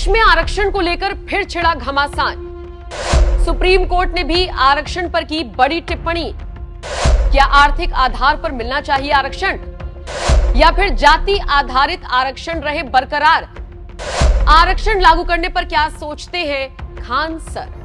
में आरक्षण को लेकर फिर छिड़ा घमासान। सुप्रीम कोर्ट ने भी आरक्षण पर की बड़ी टिप्पणी। क्या आर्थिक आधार पर मिलना चाहिए आरक्षण या फिर जाति आधारित आरक्षण रहे बरकरार? आरक्षण लागू करने पर क्या सोचते हैं खान सर?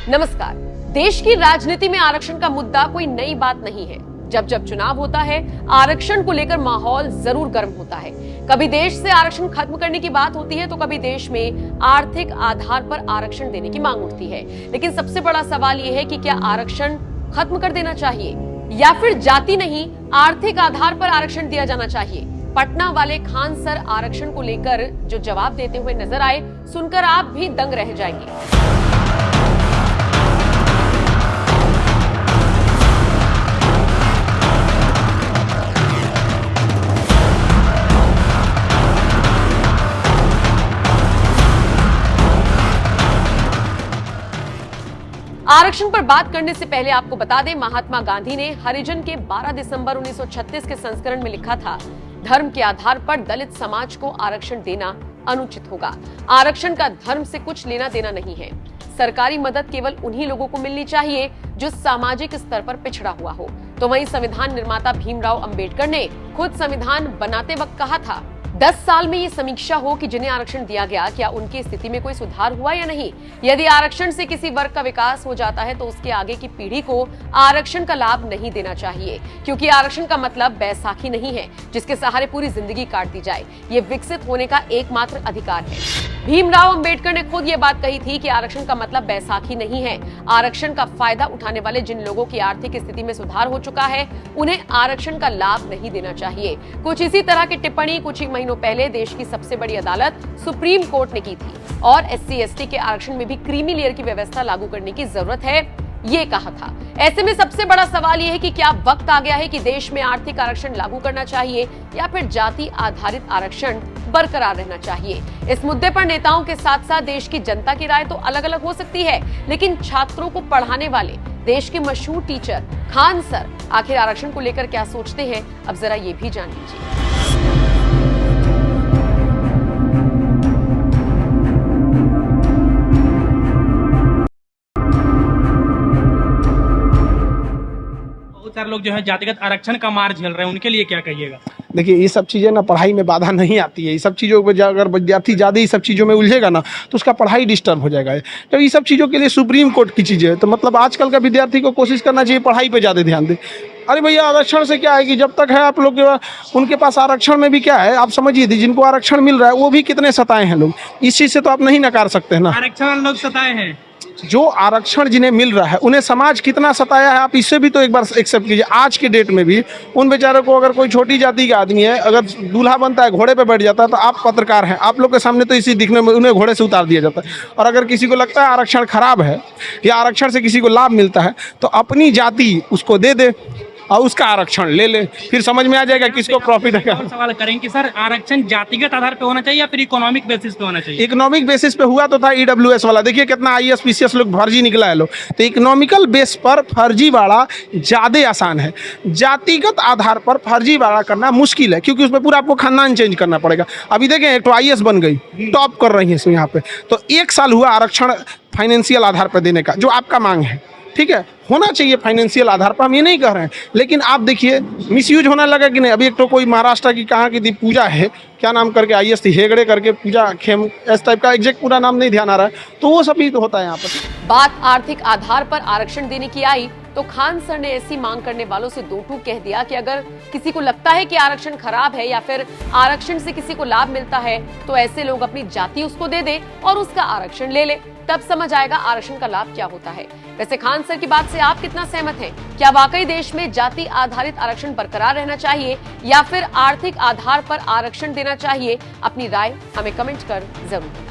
नमस्कार। देश की राजनीति में आरक्षण का मुद्दा कोई नई बात नहीं है। जब जब चुनाव होता है, आरक्षण को लेकर माहौल जरूर गर्म होता है। कभी देश से आरक्षण खत्म करने की बात होती है तो कभी देश में आर्थिक आधार पर आरक्षण देने की मांग उठती है। लेकिन सबसे बड़ा सवाल यह है कि क्या आरक्षण खत्म कर देना चाहिए या फिर जाति नहीं आर्थिक आधार पर आरक्षण दिया जाना चाहिए? पटना वाले खान सर आरक्षण को लेकर जो जवाब देते हुए नजर आए, सुनकर आप भी दंग रह जाएंगे। आरक्षण पर बात करने से पहले आपको बता दें, महात्मा गांधी ने हरिजन के 12 दिसंबर 1936 के संस्करण में लिखा था, धर्म के आधार पर दलित समाज को आरक्षण देना अनुचित होगा। आरक्षण का धर्म से कुछ लेना देना नहीं है। सरकारी मदद केवल उन्हीं लोगों को मिलनी चाहिए जो सामाजिक स्तर पर पिछड़ा हुआ हो। तो वहीं संविधान निर्माता भीमराव अंबेडकर ने खुद संविधान बनाते वक्त कहा था, 10 साल में ये समीक्षा हो कि जिन्हें आरक्षण दिया गया, क्या उनकी स्थिति में कोई सुधार हुआ या नहीं। यदि आरक्षण से किसी वर्ग का विकास हो जाता है तो उसके आगे की पीढ़ी को आरक्षण का लाभ नहीं देना चाहिए, क्योंकि आरक्षण का मतलब बैसाखी नहीं है जिसके सहारे पूरी जिंदगी काट दी जाए। ये विकसित होने का एकमात्र अधिकार है। भीमराव अंबेडकर ने खुद ये बात कही थी कि आरक्षण का मतलब बैसाखी नहीं है। आरक्षण का फायदा उठाने वाले जिन लोगों की आर्थिक स्थिति में सुधार हो चुका है, उन्हें आरक्षण का लाभ नहीं देना चाहिए। कुछ इसी तरह की टिप्पणी कुछ ही महीनों पहले देश की सबसे बड़ी अदालत सुप्रीम कोर्ट ने की थी और SC/ST के आरक्षण में भी क्रीमी लेयर की व्यवस्था लागू करने की जरूरत है, ये कहा था। ऐसे में सबसे बड़ा सवाल यह है कि क्या वक्त आ गया है कि देश में आर्थिक आरक्षण लागू करना चाहिए या फिर जाति आधारित आरक्षण बरकरार रहना चाहिए? इस मुद्दे पर नेताओं के साथ साथ देश की जनता की राय तो अलग अलग हो सकती है, लेकिन छात्रों को पढ़ाने वाले देश के मशहूर टीचर खान सर आखिर आरक्षण को लेकर क्या सोचते हैं, अब जरा ये भी जान लीजिए। चार लोग जो है जातिगत आरक्षण का मार झेल रहे हैं, उनके लिए क्या कहिएगा? देखिए, ये सब चीज़ें ना पढ़ाई में बाधा नहीं आती है। ये सब चीज़ों पर अगर विद्यार्थी ज़्यादा ये सब चीज़ों में उलझेगा ना तो उसका पढ़ाई डिस्टर्ब हो जाएगा। तो ये सब चीज़ों के लिए सुप्रीम कोर्ट की चीज़ें है। तो मतलब आजकल का विद्यार्थी को कोशिश करना चाहिए पढ़ाई पे ज़्यादा ध्यान दे। अरे भैया, आरक्षण से क्या है कि जब तक है आप लोग उनके पास आरक्षण में भी क्या है, आप समझिए, जिनको आरक्षण मिल रहा है वो भी कितने सताए हैं लोग। इस चीज़ से तो आप नहीं नकार सकते ना। आरक्षण लोग सताए हैं, जो आरक्षण जिन्हें मिल रहा है उन्हें समाज कितना सताया है, आप इससे भी तो एक बार एक्सेप्ट कीजिए। आज के डेट में भी उन बेचारों को, अगर कोई छोटी जाति का आदमी है, अगर दूल्हा बनता है, घोड़े पे बैठ जाता है, तो आप पत्रकार हैं, आप लोग के सामने तो इसी दिखने में उन्हें घोड़े से उतार दिया जाता है। और अगर किसी को लगता है आरक्षण खराब है या आरक्षण से किसी को लाभ मिलता है, तो अपनी जाति उसको दे दे और उसका आरक्षण ले ले, फिर समझ में आ जाएगा किसको प्रॉफिट है। और सवाल करेंगे कि सर आरक्षण जातिगत आधार पे होना चाहिए या फिर इकोनॉमिक बेसिस पे होना चाहिए? इकोनॉमिक बेसिस पे हुआ तो था EWS वाला, देखिए कितना IAS PCS लोग फर्जी निकला है लोग। तो इकोनॉमिकल बेस पर फर्जी वाला ज़्यादा आसान है। जातिगत आधार पर फर्जी वाला करना मुश्किल है, क्योंकि उसमें पूरा आपको खानदान चेंज करना पड़ेगा। अभी देखें, एक तो IAS बन गई, टॉप कर रही है इसमें यहाँ पे, तो 1 साल हुआ आरक्षण फाइनेंशियल आधार पर देने का, जो आपका मांग है। ठीक है, होना चाहिए फाइनेंशियल आधार पर, हम ये नहीं कह रहे हैं, लेकिन आप देखिए मिसयूज होने लगा कि नहीं। अभी एक तो कोई महाराष्ट्र की कहाँ की थी पूजा है, क्या नाम करके IAS थी, हेगड़े करके, पूजा खेम, इस टाइप का, एग्जैक्ट पूरा नाम नहीं ध्यान आ रहा है, तो वो सब भी तो होता है यहाँ पर। बात आर्थिक आधार पर आरक्षण देने की आई तो खान सर ने ऐसी मांग करने वालों से दो टूक कह दिया कि अगर किसी को लगता है कि आरक्षण खराब है या फिर आरक्षण से किसी को लाभ मिलता है, तो ऐसे लोग अपनी जाति उसको दे दे और उसका आरक्षण ले ले, तब समझ आएगा आरक्षण का लाभ क्या होता है। वैसे खान सर की बात से आप कितना सहमत हैं? क्या वाकई देश में जाति आधारित आरक्षण बरकरार रहना चाहिए या फिर आर्थिक आधार पर आरक्षण देना चाहिए? अपनी राय हमें कमेंट कर जरूर